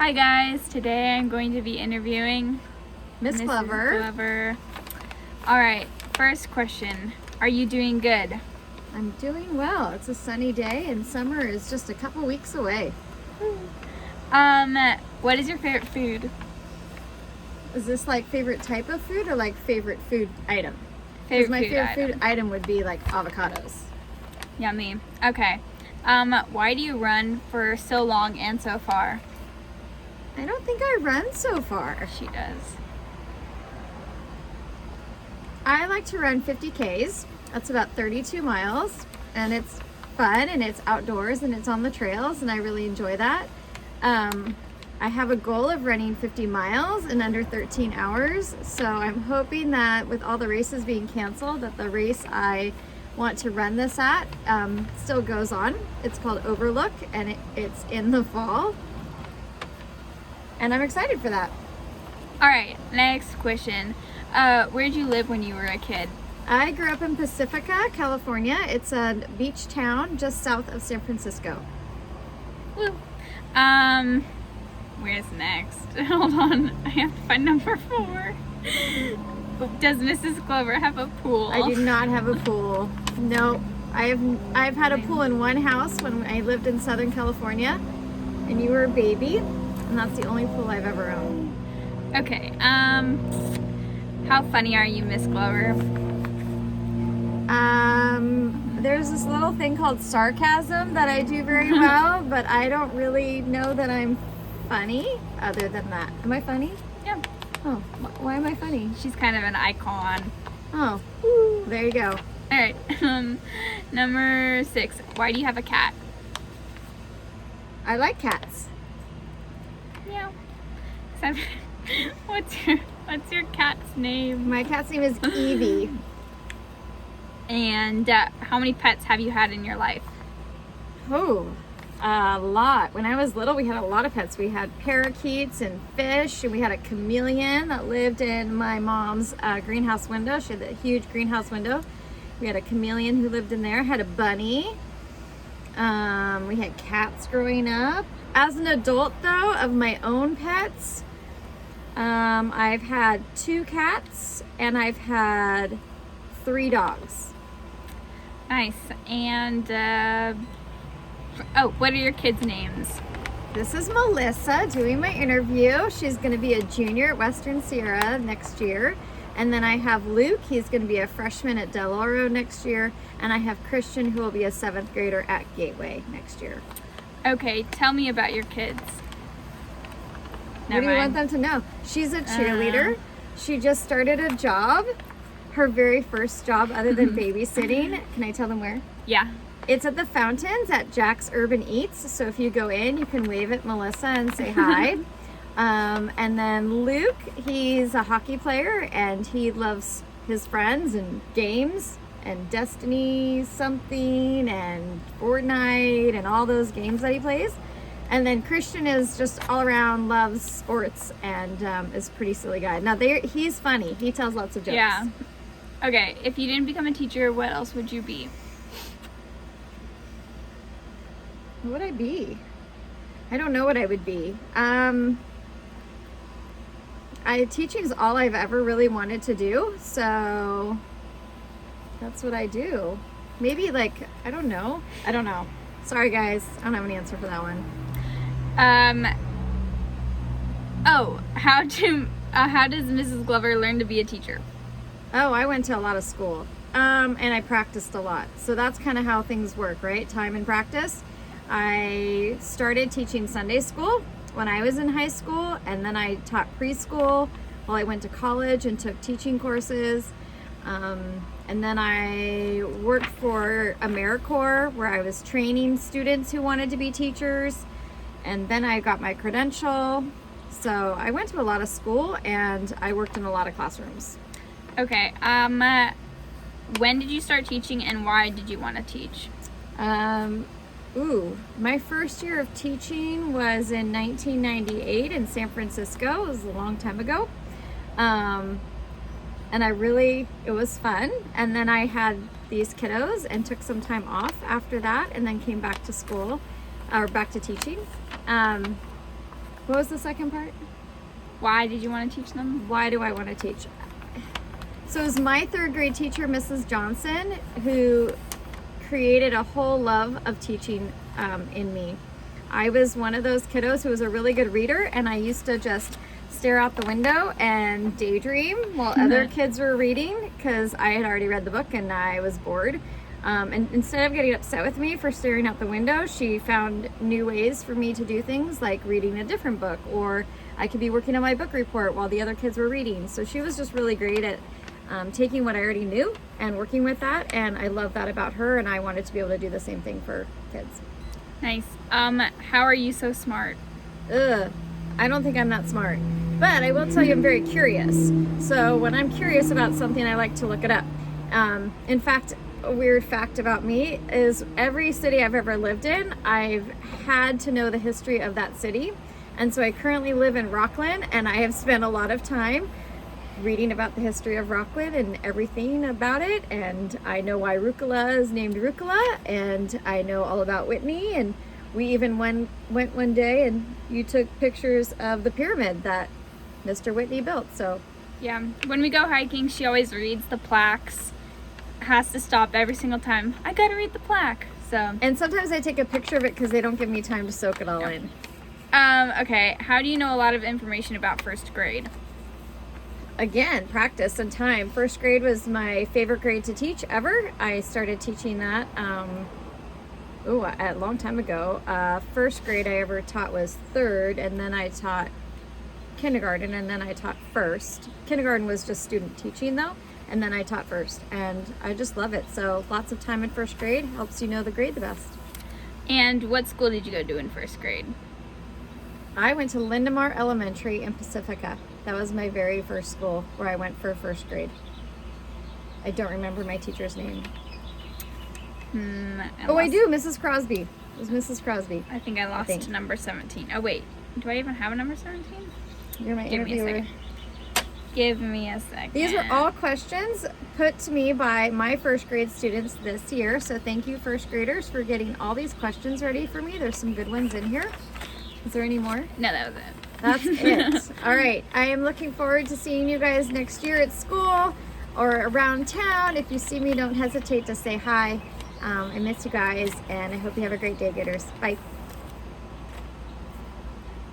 Hi guys, today I'm going to be interviewing Miss Mrs. Glover. Glover. Alright, first question. Are you doing good? I'm doing well. It's a sunny day and summer is just a couple weeks away. What is your favorite food? Is this like favorite type of food or like favorite food item? 'Cause Favorite my food favorite item. food item would be like avocados. Yummy. Okay. Why do you run for so long and so far? I don't think I run so far. She does. I like to run 50 Ks. That's about 32 miles and it's fun and it's outdoors and it's on the trails and I really enjoy that. I have a goal of running 50 miles in under 13 hours. So I'm hoping that with all the races being canceled, that the race I want to run this at still goes on. It's called Overlook and it's in the fall. And I'm excited for that. Alright, next question. Where'd you live when you were a kid? I grew up in Pacifica, California. It's a beach town just south of San Francisco. Woo. Where's next? Hold on, I have to find number 4. Does Mrs. Glover have a pool? I do not have a pool. No, I've had a pool in one house when I lived in Southern California, and you were a baby, and that's the only pool I've ever owned. Okay, how funny are you, Miss Glover? There's this little thing called sarcasm that I do very well, but I don't really know that I'm funny other than that. Am I funny? Yeah. Oh, why am I funny? She's kind of an icon. Oh, there you go. Alright, number 6. Why do you have a cat? I like cats. Yeah. What's your cat's name? My cat's name is Evie. And how many pets have you had in your life? Oh, a lot. When I was little, we had a lot of pets. We had parakeets and fish, and we had a chameleon that lived in my mom's greenhouse window. She had a huge greenhouse window. We had a chameleon who lived in there. Had a bunny. We had cats growing up. As an adult, though, of my own pets, I've had 2 cats and I've had 3 dogs. Nice. And, what are your kids' names? This is Melissa doing my interview. She's going to be a junior at Western Sierra next year. And then I have Luke. He's going to be a freshman at Del Oro next year. And I have Christian, who will be a 7th grader at Gateway next year. Okay, tell me about your kids. What do you want them to know? She's a cheerleader. She just started a job. Her very first job other than babysitting. Can I tell them where? Yeah. It's at the fountains at Jack's Urban Eats. So if you go in, you can wave at Melissa and say hi. And then Luke, he's a hockey player and he loves his friends and games and Destiny something and Fortnite and all those games that he plays. And then Christian is just all around loves sports and is a pretty silly guy. Now he's funny. He tells lots of jokes. Yeah. Okay, if you didn't become a teacher, what else would you be? What would I be? I don't know what I would be. Teaching is all I've ever really wanted to do, so that's what I do. Maybe like, I don't know. Sorry guys, I don't have an answer for that one. How does Mrs. Glover learn to be a teacher? Oh, I went to a lot of school, and I practiced a lot. So that's kind of how things work, right? Time and practice. I started teaching Sunday school when I was in high school, and then I taught preschool while I went to college and took teaching courses. And then I worked for AmeriCorps where I was training students who wanted to be teachers. And then I got my credential. So I went to a lot of school and I worked in a lot of classrooms. Okay, when did you start teaching and why did you want to teach? My first year of teaching was in 1998 in San Francisco. It was a long time ago. And it was fun. And then I had these kiddos and took some time off after that and then came back to school or back to teaching. What was the second part? Why did you want to teach them? Why do I want to teach? So it was my third grade teacher, Mrs. Johnson, who created a whole love of teaching in me. I was one of those kiddos who was a really good reader, and I used to just stare out the window and daydream while other kids were reading because I had already read the book and I was bored. And instead of getting upset with me for staring out the window, she found new ways for me to do things like reading a different book, or I could be working on my book report while the other kids were reading. So she was just really great at taking what I already knew and working with that, and I love that about her, and I wanted to be able to do the same thing for kids. Nice. How are you so smart? I don't think I'm that smart, but I will tell you I'm very curious. So when I'm curious about something, I like to look it up. In fact, a weird fact about me is every city I've ever lived in, I've had to know the history of that city. And so I currently live in Rockland, and I have spent a lot of time reading about the history of Rockland and everything about it. And I know why Rucola is named Rucola, and I know all about Whitney. And we even went one day and you took pictures of the pyramid that Mr. Whitney built. So Yeah, when we go hiking, she always reads the plaques. Has to stop every single time. I gotta read the plaque. So. And sometimes I take a picture of it because they don't give me time to soak it all in. Okay. How do you know a lot of information about first grade? Again, practice and time. First grade was my favorite grade to teach ever. I started teaching that a long time ago. First grade I ever taught was third, and then I taught kindergarten, and then I taught first. Kindergarten was just student teaching though, and then I taught first, and I just love it. So lots of time in first grade helps you know the grade the best. And what school did you go to in first grade? I went to Lindemar Elementary in Pacifica. That was my very first school where I went for first grade. I don't remember my teacher's name. I do, Mrs. Crosby. It was Mrs. Crosby. I think I lost number 17. Oh wait, do I even have a number 17? You're my Give me a interviewer. second. Give me a second. These were all questions put to me by my first grade students this year. So thank you, first graders, for getting all these questions ready for me. There's some good ones in here. Is there any more? No, that was it. That's it. All right. I am looking forward to seeing you guys next year at school or around town. If you see me, don't hesitate to say hi. I miss you guys, and I hope you have a great day, Gators. Bye.